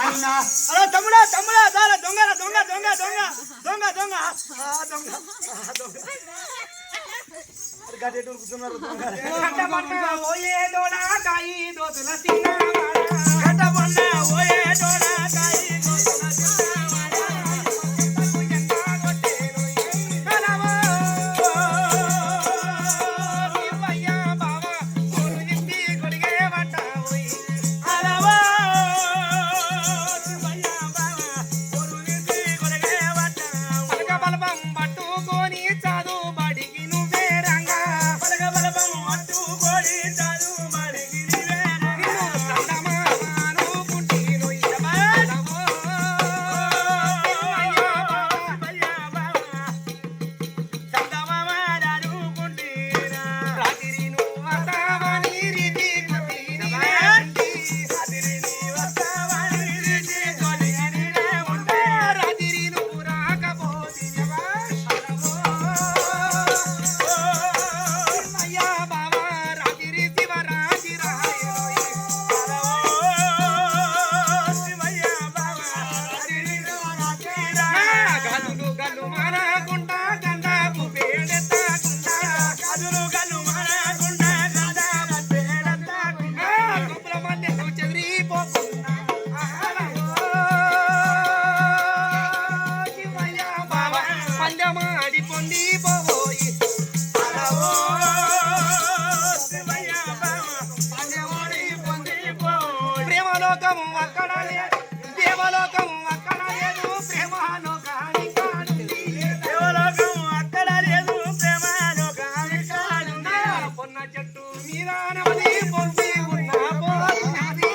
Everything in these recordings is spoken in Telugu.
అన్నా తమ్ముడా తమ్ముడా దాల దొంగ దొంగ దొంగ దొంగ దొంగ దొంగ దొంగ దొంగ గడేటు కూర్చున్నారు దొంగ కట్టబన్న ఓయే డోడా కాయి దోతుల సిన్నవాడా కట్టబన్న ఓయే డోడా కాయి దోతుల సిన్నవాడా తక్కుయంత కొట్టేరు కలవో శివయ్య బావా ఊరు ఇంటి కొడిగే వట్టావోయ్ కలవో శివయ్య బావా ఊరు ఇంటి కొడిగే వట్టావోయ్ పలక బలపం పట్టుకొని చాదు బడికి నువ్వే రంగా పలక బలపం పట్టుకొని చాదు బడికి నువ్వే రంగా సందమాను పుట్టిను ఇదబాలవో శివయ్య బావా సందమాను పుట్టినా రాత్రి నువ్వు వస్తావని రీతి కొట్టినే రాత్రి నువ్వు వస్తావని రీతి కొట్టినే ఉంటే రాత్రి నువ్వు రాకపోతివా శివయ్య బావా రాత్రి శివరాత్రి రాయోయ్ శివయ్య బావా రాత్రి శివరాత్రి గల్లు గల్లు మానకుంటా గండాపు పేడెత్తకుంటా గల్లు గల్లు మానకుంటా గండాపు పేడెత్తకుంటా కొప్పుల మధ్యలో చెదిరిపోకుండా శివయ్య బావా పందమాడి పొందిపోయి అలవో శివయ్య బావా పందమాడి పొందిపోయి ప్రేమలోకము అక్కడ లేదు దేవలోకము అక్కడ లేదు ప్రేమలోకాని కాడుంది దేవలోకము అక్కడ లేదు ప్రేమలోకాని కాడుంది పొన్న చెట్టు మీద నమది పొంది ఉన్న పోతున్నది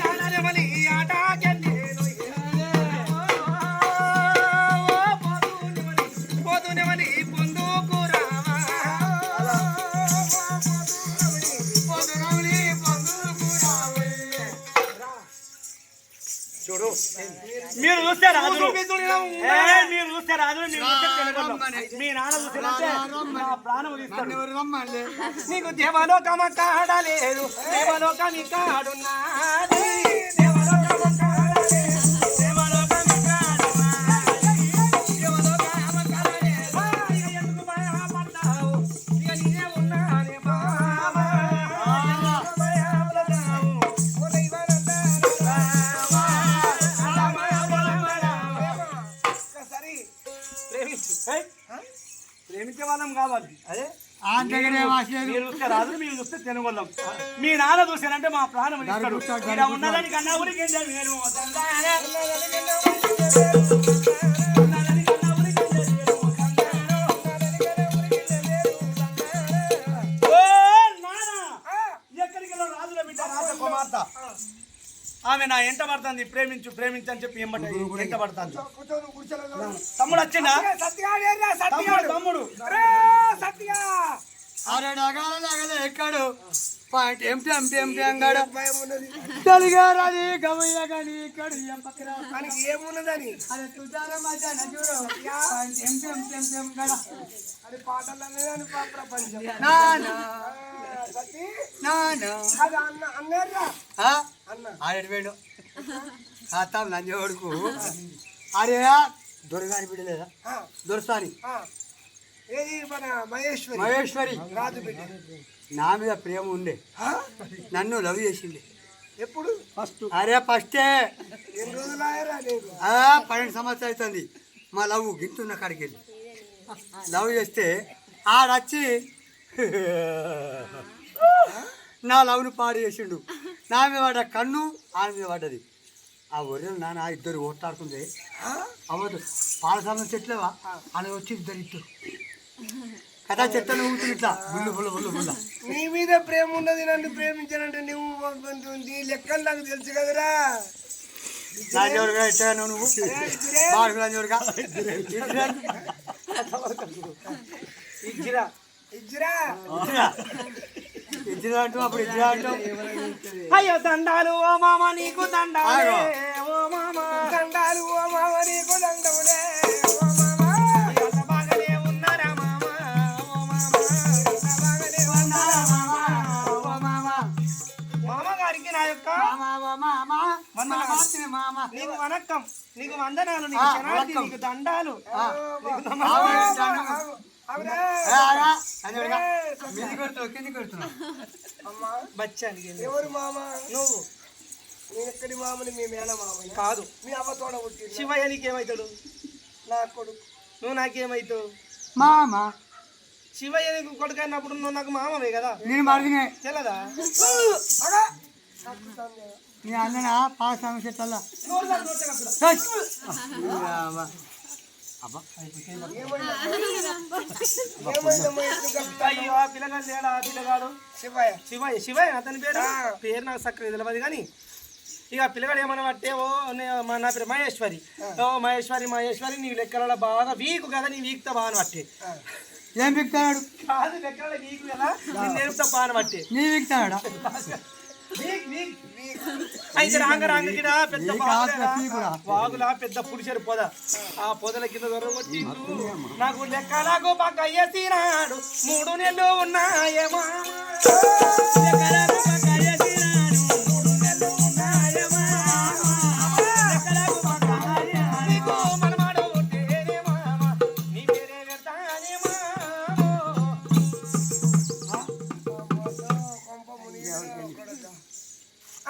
ఆడనమలి ఆటకెళ్ళేను పోతునమలి పొందుకు రావా చూడు మీరు చూస్తే రాదు మీరు చూస్తే రాదు మీరు చూస్తే తెలుగులో మీ నాన్న చూస్తే నా ప్రాణం తీస్తాడు నీకు దేవలోకం కాడలేదు దేవలోకం కాడున్నది దేవలోకం కాడలేదు దేవలోకం కాడున్నది దేవలోకం కాడలేదు ఎందుకు భయపడతావు ఇక నేనే ఉన్నానే బాబా భయపడతావు ప్రేమించే వాళ్ళం కావాలి అదే మీరు చూస్తే రాదు మీరు చూస్తే తెనుగొల్లం మీ నాన్న చూసానంటే మా ప్రాణం ఇస్తాడు ఇలా ఉన్నదని కన్నా ఊరికి నేను ఎక్కడికి రాజుల బిడ్డ రాజ కుమార్తె ఆమె నా ఎంట పడుతుంది ప్రేమించు ప్రేమించు అని చెప్పి ఎంట పడుతుంది తమ్ముడు వచ్చిందా తమ్ముడు ఎక్కడు పాయింట్ ఎంపీ ఎంపీ ఎంపీ అంగాడు తలిగారది గమయ్య కానీ ఇక్కడ ఏమున్నదని అదే తుజార మధ్యాహ్న చూడు పాయింట్ ఎంపీ ఎంపీ ఎంపీ అంగాడు అది పాటలనే ప్రపంచం ఆడేడు ఖాతాం లంజోడుకు అరే దొరగాని బిడ్డలేదా దొరసాని మహేశ్వరి నా మీద ప్రేమ ఉండే నన్ను లవ్ చేసింది ఎప్పుడు ఫస్ట్ అరే ఫస్టే 12 సంవత్సరాలు అవుతుంది మా లవ్ గింతున్న కాడికి వెళ్ళి లవ్ చేస్తే ఆడొచ్చి నా లవ్ను పాడు చేసిండు నా మీద పడ్డ కన్ను ఆమె మీద పడ్డది ఆ ఒర్రెలు నాన్న ఇద్దరు ఓట్లాడుతుంది అవ్వదు పాలసాల చెట్లేవా అని వచ్చి ఇద్దరు ఇద్దరు కథా చెట్లను ఊగుతుంది ఇట్లా బుల్లు బుల్ల బుల్లు బుల్ల నీ మీద ప్రేమ ఉన్నది నన్ను ప్రేమించానంటే నువ్వు నీ లెక్కలు నాకు తెలుసు కదరా లాంజోడుగా ఇచ్చా నువ్వు బాడు లాంజోడుగా ఇచ్చిరా ఇచ్చిరా ఇచ్చిరా అంటూ అప్పుడు ఇచ్చిరా అంటాం అయ్యో దండాలు ఓ మామ నీకు దండాలే ఓ మామ దండాలు ఓ మామ నీకు దండములే ఓ మామ బాగానే ఉన్నారా మామ ఓ మామ యొక్క మామ నీకు వనక్కం, నీకు వందనాలు, నీకు శనార్థి, నీకు దండాలు, బచ్చానికి ఎవరు మామ? నువ్వు నేను ఎక్కడి మామని? మీ మేన మామని కాదు. మీ అవ్వ తోడ పుట్టి శివయ్య నీకేమవుతాడు? నా కొడుకు. నువ్వు నాకేమవుతావు? మామ శివయ్య నీకు కొడుకు అన్నప్పుడు నువ్వు నాకు మామవే కదా, నేను మరిదినే తెలదా? నీ అన్న పాల సమస్య చల్ల అయ్యో ఆ పిల్లగాడు లేడా? ఆ పిల్లగాడు శివయ్య. శివయ్య. శివయ్య అతని పేరు పేరు నాకు చక్కగా తెలియదు కానీ ఇక పిల్లగాడు ఏమన్నా పట్టే నా పేరు మహేశ్వరి. మహేశ్వరి నీ లెక్కలలో బాగా వీకు కదా, నీ వీక్తో బాగా పట్టే. ఏం విక్తాడు? కాదు లెక్కల వీకు కదా, నేను నేర్పుతా బాగా పట్టే. నీ విక్తాడా? అయితే రాంగ పెద్ద వాగులా పెద్ద పుడిచారు పొద, ఆ పొదల కింద దొరకొట్టిండు. నాకు లెక్కలకు బాగా అయ్యేసినాడు, 3 నెలలు ఉన్నాయేమో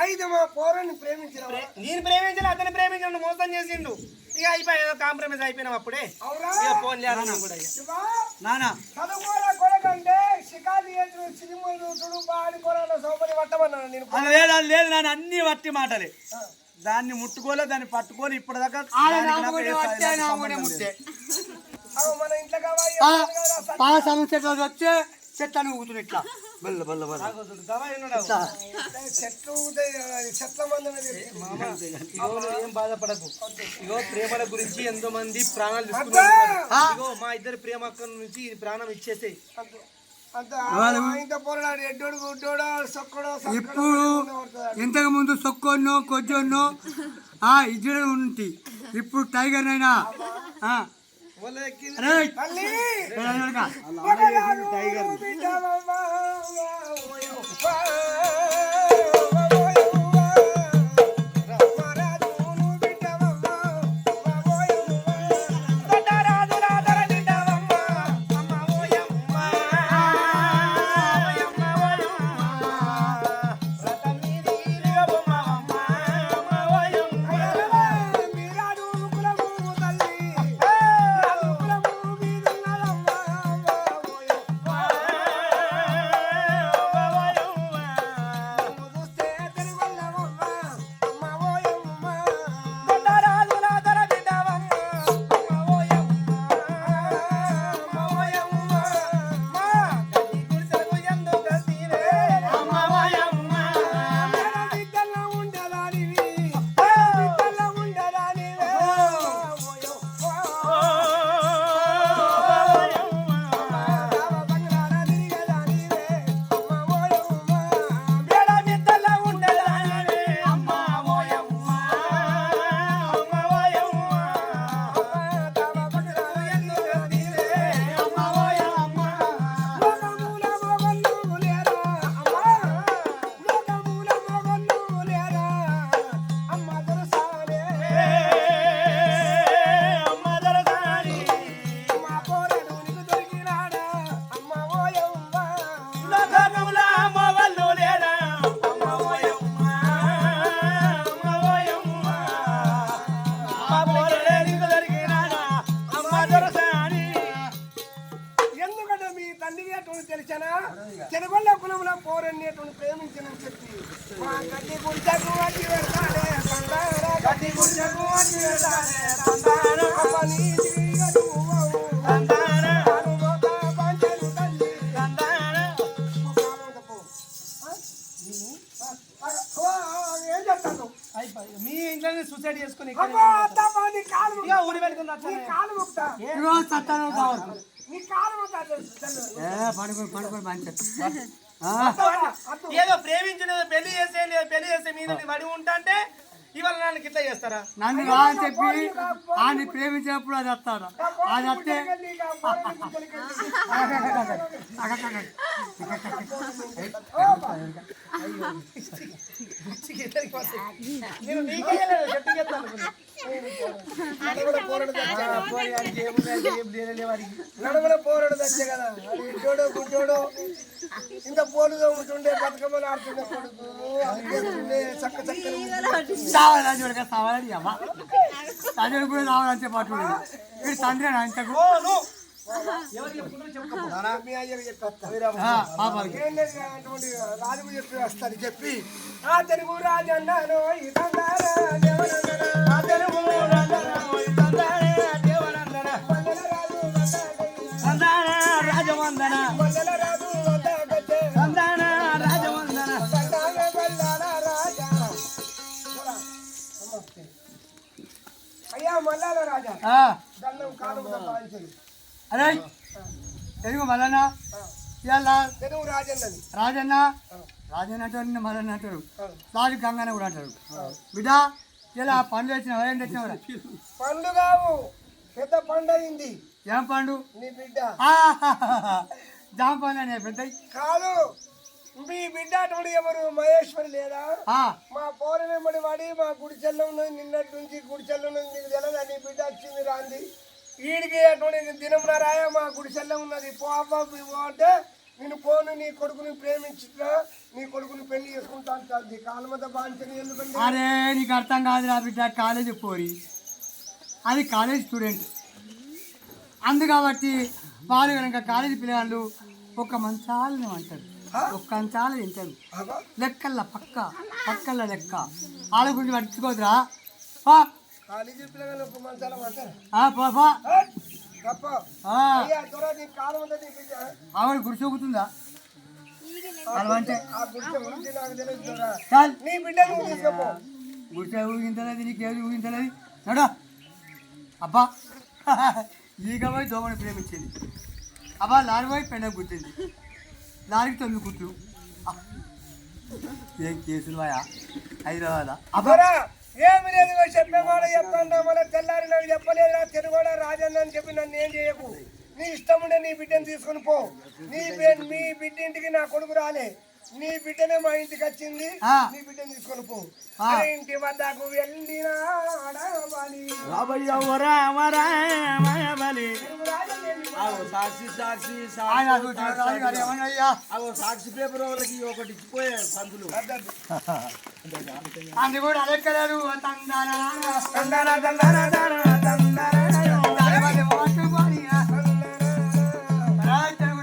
అయితే మా పోరాన్ని ప్రేమించిన నేను ప్రేమించాలి, అతను ప్రేమించాను, మోసం చేసిండు. ఇక అయిపోయి కాంప్రమైజ్ అయిపోయినాం అప్పుడే. ఇక ఫోన్ లేదు కూడా. నానా చదువుకోరా కొడకంటే షికారు చేసిన సినిమాలు చూడు బాడి కొరాల సౌకర్యం పట్టమన్నాను నేను. లేదు లేదు నాన్న, అన్ని వట్టి మాటలే. దాన్ని ముట్టుకోలే, దాన్ని పట్టుకోలే ఇప్పటిదాకా. మన ఇంట్లో కావాలి పాల సమస్య వచ్చే చెట్లను ఊగుతుంది ఇట్లా బల్ల బల్ల బల్ల చెట్లు చెట్ల మంది ఏం బాధపడకు. ఇగో ప్రేమల గురించి ఎంతో మంది ప్రాణాలు తీసుకున్నారు. ఇగో మా ఇద్దరు ప్రేమ నుంచి ప్రాణం ఇచ్చేసాయి. ఇప్పుడు ఇంతకు ముందు సొక్కోన్నో కొజ్జోన్నో ఇద్దరు ఉంటి, ఇప్పుడు టైగర్ అయినా చెరగొల్ల కులంలో పోరన్నేటువంటి ప్రేమించనని చెప్పి మా గడ్డి గుంటకు అడ్డి పెడతాడే తందారా, గడ్డి గుంటకు అడ్డి పెడతాడే తందారా, నీతిగా నువ్వు తందారా, అనుమోత పంచలు తల్లి తందారా. ఏం చెప్తాను? మీ ఇంట్లోనే సూసైడ్ చేసుకుని ఊరి పెట్టుకున్నా కాలు ముక్తా నీ కాలు ముక్తా పడుకొని పడుకొని మంచి ఏదో ప్రేమించిన పెళ్లి చేసే మీద పడి ఉంటా అంటే ఇవాళ నన్ను గిట్లా చేస్తారా? నన్ను కాదని చెప్పి ఆయన ప్రేమించినప్పుడు అది వస్తాడు, అది వస్తే నేను నీకెళ్ళలేదు చెట్టుకి ఎత్తాను నడవల పోరాడు తెచ్చే కదా అది ఇంటోడు గుంటోడు ఇంత పోలు తోముతుండే బతుకమ్మలు ఆడుతుండే కొడుకు అందుకే చక్క చక్కని సావాలి చూడక సావాలి అమ్మా తండ్రి కూడా రావాలంటే పాటు వీడు తండ్రి అంతకు మీ అయ్యకి చెప్పేస్తా పాపాలకి ఏం లేదు అటువంటి రాజుకు చెప్పి వస్తాను చెప్పి ఆ తెలుగు రాజన్నాను ఈ తందాన దేవనందన ఆ తెలుగు రాజన్నాను ఈ తందాన దేవనందన సందాన రాజవందన మండల రాజు వద్దగచ్చే సందాన రాజవందన సందాన బల్లాల రాజా అయ్యా మల్లాల రాజా దండం కాలం సంపాదించండి అరే తెలుగు మల్లన్న ఇవాళ తెలుగు రాజన్నది రాజన్న రాజన్న అంటారు మల్లన్న అంటారు రాజు గంగన్న కూడా అంటారు బిడ్డ ఇలా పండ్లు తెచ్చినావు ఏం తెచ్చినావు పండు కావు పెద్ద పండు అయింది ఏం పండు నీ బిడ్డ జామ పండు అనే పెద్ద కాదు మీ బిడ్డ అటువంటి ఎవరు మహేశ్వరి లేదా మా పౌర్ణమి వాడి మా గుడిచెల్లో ఉన్నది నిన్నటి నుంచి గుడిచెల్లో ఉన్నది నీకు తెలియదా నీ బిడ్డ వచ్చింది రాంది వీడికి అటువంటి దినం రాయ మా గుడిచెల్లో ఉన్నది పోపో అంటే నేను పోను నీ కొడుకుని ప్రేమించుతా నీ కొడుకుని పెళ్లి చేసుకుంటా అంటుంది కాలమత బాంచని ఎందుకంటే అరే నీకు అర్థం కాదు నా బిడ్డ కాలేజీ పోరి అది కాలేజ్ స్టూడెంట్ అందు కాబట్టి వాళ్ళు కనుక కాలేజీ పిల్లగాళ్ళు ఒక మంచాలని అంటారు ఒక్క మంచాలు తింటారు లెక్కల్లా పక్కల్లా లెక్క వాళ్ళ గురించి పట్టించుకోదురా కాలేజీ పిల్లలు ఒక మంచాల అంటారు ఆవిడ గుడిసి ఊగుతుందా అంటే ఆ గుడిసె గురించి నాకు తెలియదు దొరా. చాలు నీ బిడ్డ నువ్వు తీసుకపో గుడిసె ఊగింతలేదు నీకేది ఊగింతలేదు నడా అబ్బా ఈగ పోయి దోమని ప్రేమించింది అబ్బా లారీ పోయి పెండ గుర్తింది లారీకి 9 కుట్లు ఏం కేసులు పోయా హైదరాబాద్ అబ్బా దొరా, ఏమి లేదు చెప్పే మాట చెప్తాను మన తెల్లారి నాకు చెప్పలేదు నా తెలుగుడ రాజన్న అని చెప్పి నన్ను ఏం చేయకు నీ ఇష్టం ఉండే నీ బిడ్డను తీసుకుని పో మీ బిడ్డ ఇంటికి నా కొడుకు రాలే నీ బిడ్డనే మా ఇంటికి వచ్చింది నీ బిడ్డను తీసుకొని పో అరే ఇంటి వద్దకు వెళ్ళినా సాక్షి సాక్షి సాక్షి పేపర్ వాళ్ళకి ఒకటి ఇచ్చిపోయా పంతులు అది కూడా అలెక్కలేరు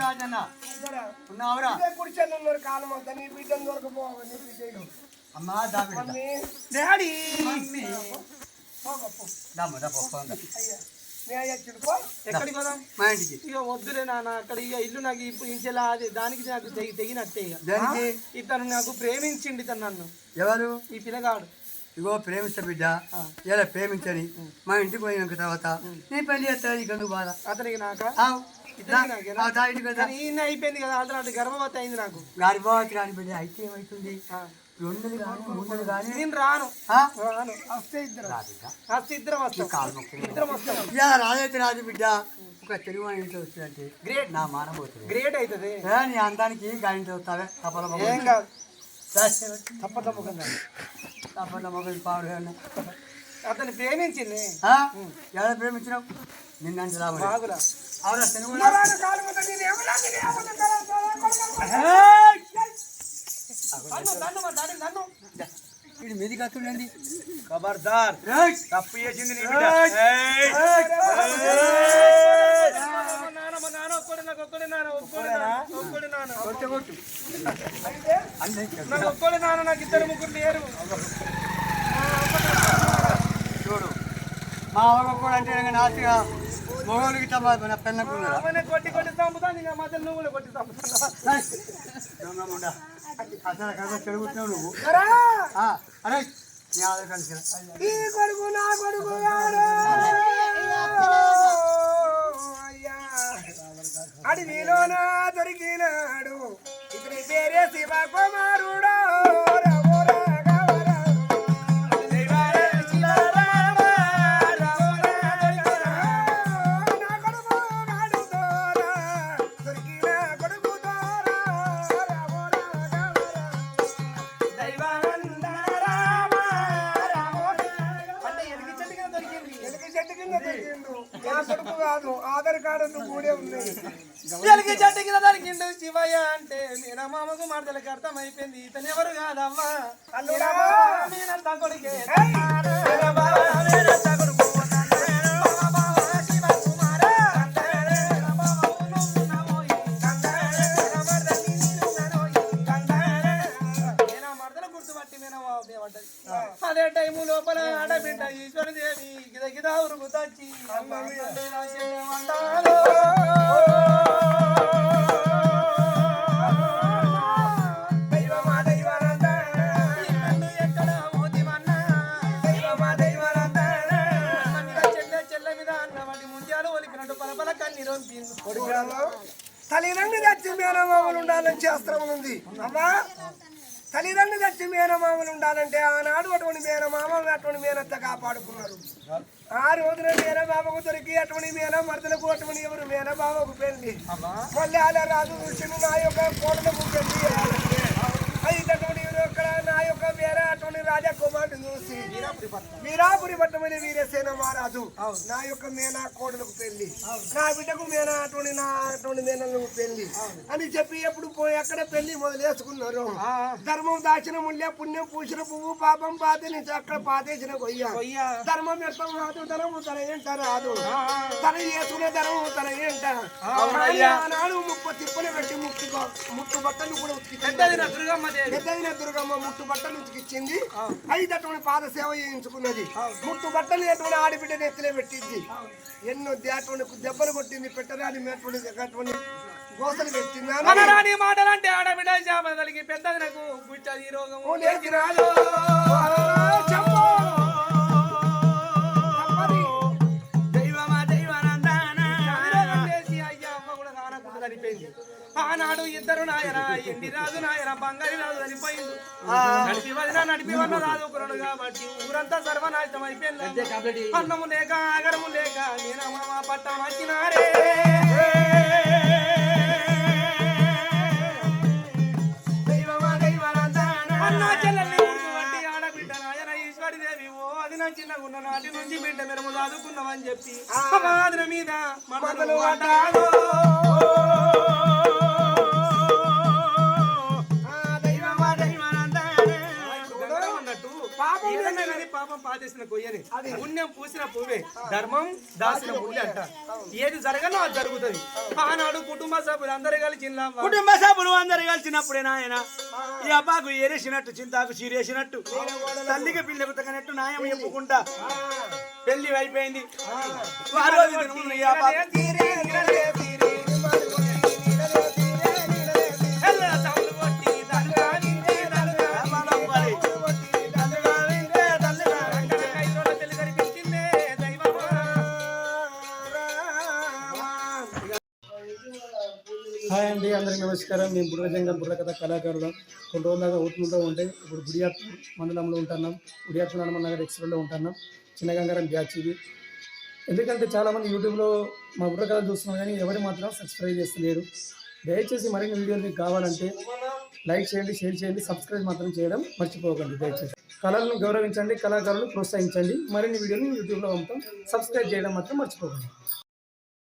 రాజన్న ఉన్నావురా కూర్చొని ఉన్నారు కాలం అంతా నీ బిడ్డను దొరకపోవాలి నీ బిడ్డ అమ్మా డాడీ ఎక్కడికి పోదాం మా ఇంటికి ఇక వద్దులే నాన్న అక్కడ ఇక ఇల్లు నాకు ఇప్పుడు ఇంచెలా అది దానికి నాకు తెగినట్టే ఇక దానికి ఇతను నాకు ప్రేమించిండి ఇతను నన్ను ఎవరు ఈ పిల్లగాడు ఇగో ప్రేమిస్తా బిడ్డ ఇలా ప్రేమించని మా ఇంటికి పోయినాక తర్వాత నేను పెళ్లి చేస్తా నీకు ఎందుకు బాధ అతనికి నాక ఇంటికి ఈయన అయిపోయింది కదా అతను గర్భవతి అయింది నాకు గర్భవతి రాని బిడ్డ అయితే ఏమవుతుంది 2 కానీ 3 కానీ నేను రాను వస్తే ఇద్దరు వస్తే ఇద్దరం వస్తాం ఇద్దరం వస్తాం ఇలా రాజైతే రాజు బిడ్డ ఒక తెలుగు వాడి ఇంట్లో వచ్చిందంటే గ్రేట్ నా మానబోతుంది గ్రేట్ అవుతుంది నీ అందానికి గాయంతో వస్తావే తప్పల ఏం కాదు తప్పట్ల మొగలు పాడు అతన్ని ప్రేమించింది ఎవరు ప్రేమించినావు నిన్నంటే రాబడి బాగురా అవునా తెలుగు నన్ను వీడు మీది కత్తుండండి ఖబర్దార్ తప్పు చేసింది నీ బిడ్డ నాకు 2 3 లేరు చూడు మా ఊళ్ళో కూడా అంటే నాసిగా మొగోళ్ళకి నా పెళ్ళకున్నారా కొట్టి చంపుతాను ఇంకా మధ్యలో నువ్వు కూడా కొట్టి చంపుతాను అసలు చెడుగుతున్నావు నువ్వు అరే నీ ఆధార్ కార్డు ఈ కొడుకు నా కొడుకు అడి నీలోనా దొరికినాడు ఇతని పేరే శివ కుమారుడు కాడ నువ్వు కూడే ఉన్నాయి. ఎలికి చెట్టు కింద దొరికిండు శివయ్య అంటే మీనా మామకు మరదలకు అర్థమైపోయింది ఇతను ఎవరు కాదమ్మా అల్లుడా. మీనంతా కొడుకే అదే టైము లోపల ఆడబిడ్డ ఈశ్వరదేవి గిద గిద ఉరుగుతచ్చి ఎక్కడ మోతిమన్నా చెల్ల మీద అన్నవాడి ముంజాలు ఒలికినట్టు పలపల కన్నీరు తల్లిదండ్రులు తెచ్చి మేనమామలు ఉండాలని శాస్త్రం ఉంది అమ్మా. తల్లిదండ్రులు తెచ్చి మేనమామలు ఉండాలంటే ఆనాడు అటువంటి మేనమామ అటువంటి మేనత్త కాపాడుకున్నారు. ఆ రోజున మేనమామకు దొరికి అటువంటి మేన మరదలకు అటువంటి ఎవరు మేనమామకు పెళ్లి మళ్ళీ అలా రాజు చూసి నా యొక్క కోటలకు పెళ్లి అయితే అటువంటి ఇక్కడ నా యొక్క వేరే అటువంటి రాజా కుమారుడు చూసి వీరాపురి పట్టమైన వీరసేన మహారాజు నా యొక్క మేనా కోటలకు పెళ్లి నా బిడ్డకు మేనా అటువంటి మేనలకు పెళ్లి అని చెప్పి ఎప్పుడు పోయి ఎక్కడ పెళ్లి మొదలేసుకున్నారు. ధర్మం దాచిన ముళ్ళే పుణ్యం పూసిన పువ్వు పాపం పాత నుంచి అక్కడ పాతేసిన కొయ్య ధర్మం ఎంత రాదు ధర్మం తన ఏంట రాదు తన చేసుకునే ధర్మం తన ఏంట ఆనాడు ముప్పు తిప్పలు పెట్టి ముట్టు బట్టలు కూడా పెద్దదిన దుర్గమ్మ ముట్టు బట్టలు ఉతికిచ్చింది. అయితే అటువంటి పాద సేవ చేయించుకున్నది. ముట్టు బట్టలు అటువంటి ఆడబిడ్డ నెత్తిలే పెట్టింది. ఎన్నో అటువంటి దెబ్బలు కొట్టింది. పెట్టరాని అటువంటి గోసలు పెట్టింది. మాటలంటే ఆడబిడ్డ చేప కలిగి పెద్దదినకు గుచ్చది రోగము ఆనాడు ఇద్దరు నాయన ఎండి రాజు నాయన బంగారి రాజు చనిపోయింది. నడిపి వదిన నడిపి వన్న రాజుకున్నాడు కాబట్టి ఊరంతా సర్వనాశనం అయిపోయింది. అన్నము లేక ఆగరము లేక నేను మా పట్టం వచ్చినారే అన్నా చెల్లెల్ని ఊరుకుబట్టి ఆడబిడ్డ నాయన ఈశ్వరిదేవి ఓ అది నా చిన్నగా ఉన్న నాటి నుంచి బిడ్డ మెరము దాదుకున్నామని చెప్పి ఆదిన మీద మమతలు పడ్డాడు. పాపం పాదేసిన కొయ్యని పుణ్యం పూసిన పువ్వే ధర్మం దాసిన పువ్వులే అంట. ఏది జరగనో అది జరుగుతుంది. ఆనాడు కుటుంబ సభ్యులు అందరు కలిసినప్పుడే నాయన ఈ అబ్బాకు ఏరేసినట్టు చింతాకు చీరేసినట్టు తల్లికి పిల్లకు తగినట్టు నాయం చెప్పుకుంటా పెళ్లి అయిపోయింది. హాయ్ అండి, అందరికీ నమస్కారం. మేము బుర్రజంగం బుర్రకథ కళాకారులం. కొన్ని రోజులుగా ఊట్లుంటూ ఉంటాయి. ఇప్పుడు గుడియాత్మూర్ మండలంలో ఉంటున్నాం. గుడియాత్మూర్ హనుమాన్ నగర్ ఎక్స్ప్రెస్లో ఉంటున్నాం. చిన్నగంగారం బ్యాచ్ ఇది. ఎందుకంటే చాలామంది యూట్యూబ్లో మా బుర్రకథ చూస్తున్నారు కానీ ఎవరు మాత్రం సబ్స్క్రైబ్ చేస్తలేరు. దయచేసి మరిన్ని వీడియోలు మీకు కావాలంటే లైక్ చేయండి, షేర్ చేయండి, సబ్స్క్రైబ్ మాత్రం చేయడం మర్చిపోకండి. దయచేసి కళలను గౌరవించండి, కళాకారులను ప్రోత్సహించండి. మరిన్ని వీడియోలు యూట్యూబ్లో పంపుతాం. సబ్స్క్రైబ్ చేయడం మాత్రం మర్చిపోకండి.